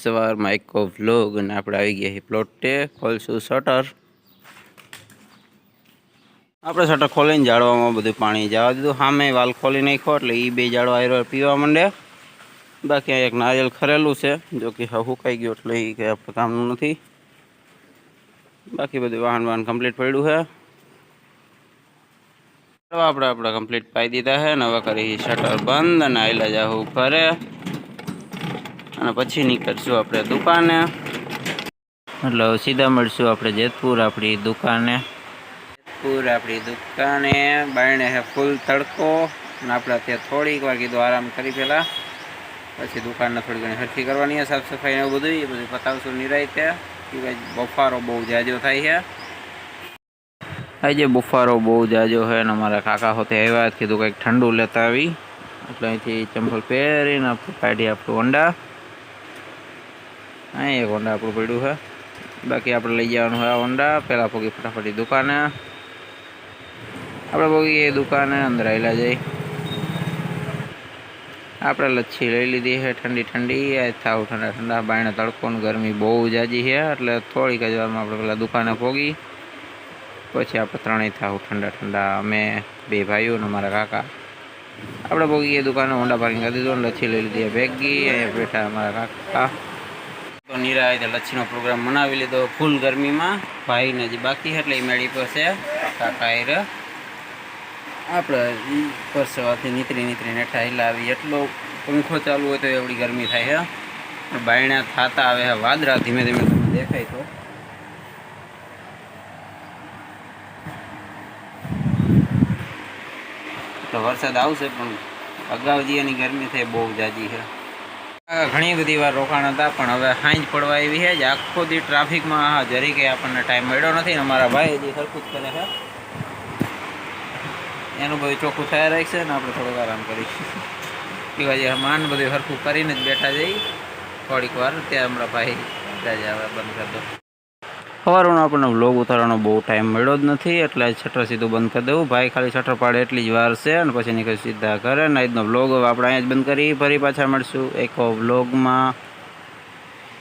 સવારમાં એક વ્લોગ અને આપણે આવી ગયા છીએ પ્લોટે ખોલશું શટર. આપણે શટર ખોલીને ઝાડવામાં બધું પાણી જવા દીધું. સામે વાલ ખોલી નાખ્યો એટલે એ બે ઝાડવા આયરો પીવા માંડે. બાકી એક નારિયેલ ખરેલું છે, જો કે સુકાઈ ગયું એટલે એ કંઈ આપણે કામનું નથી. બાકી બધું વાહન કમ્પ્લીટ પડ્યું છે. આપણે કમ્પ્લીટ પાઈ દીધા છે ને હવે કરી શટર બંધ અને આયલા જાહું ઘરે અને પછી નીકળશું આપણે દુકાને. એટલે સીધા મળશું આપણે જેતપુર આપણી દુકાને. બાયણે છે ફૂલ તડકો અને આપણે ત્યાં થોડીક વાર કીધું આરામ કરી પહેલાં, પછી દુકાનને થોડી ઘણી હરખી કરવાની છે, સાફ સફાઈ એવું બધું એ બધું પતાવશું નિરાંતે. કે બફારો બહુ જાજો થાય છે. આજે બફારો બહુ જાજો છે અને અમારા કાકા હોતે આવ્યા કીધું કંઈક ઠંડુ લેતા આવી, એટલે અહીંથી ચંપલ પહેરીને આપણે કાઢી આપણું હોન્ડા. અહીં એક હોન્ડા આપણું પડ્યું છે. બાકી આપણે લઈ જવાનું હોય હોન્ડા. પહેલાં પોગી ફટાફટ દુકાને. આપણે પોગી દુકાને અંદર આવેલા જઈ. આપણે લચ્છી લઈ લીધી છે ઠંડી. થાવ ઠંડા. બાયણે તડકો ને ગરમી બહુ જાજી છે એટલે થોડીક જ વારમાં આપણે પેલા દુકાને પોગી. પછી આપણે ત્રણેય થાવ ઠંડા. અમે બે ભાઈઓ ને મારા કાકા આપણે પોગી ગયા દુકાને. હોન્ડા પાર્કિંગ કરી દીધું. લચ્છી લઈ લીધી ભેગી. અહીંયા બેઠા અમારા કાકા. તો નિરાંતે લચ્છીનો પ્રોગ્રામ મનાવી લીધો ફૂલ ગરમીમાં. ભાઈને હજી બાકી છે એટલે એ મેળી પર છે કાકા એ. આપણે પરસેવાથી નીતરીને ઠાઈલા આવી. એટલો પંખો ચાલુ હોય તો એવડી ગરમી થાય છે. બાયણા થતા આવે છે વાદળા ધીમે ધીમે તમને દેખાય તો વરસાદ આવશે, પણ અગાઉ જે એની ગરમી થઈ બહુ જાજી છે. ઘણી બધી વાર રોકાણ હતા પણ હવે સાંજ પડવા આવી છે. જ આખો દી ટ્રાફિકમાં જરી કંઈ આપણને ટાઈમ મળ્યો નથી. અમારા ભાઈ હજી સરખું જ કરે છે, એનું બધું ચોખ્ખું થયા રાખશે ને આપણે થોડોક આરામ કરીશું. કે હજી માન બધું સરખું કરીને જ બેઠા જઈ થોડીક વાર. ત્યાં હમણાં ભાઈ જાજે હવે બંધ કરી દો. સવારનો આપણને વ્લોગ ઉતારવાનો બહુ ટાઈમ મળ્યો જ નથી એટલે શટર સીધું બંધ કરી દઉં. ભાઈ ખાલી શટર પાડે એટલી જ વાર છે અને પછી નીકળી સીધા ઘરે. આજનો વ્લોગ હવે આપણે અહીંયા જ બંધ કરી. ફરી પાછા મળશું એક વ્લોગમાં.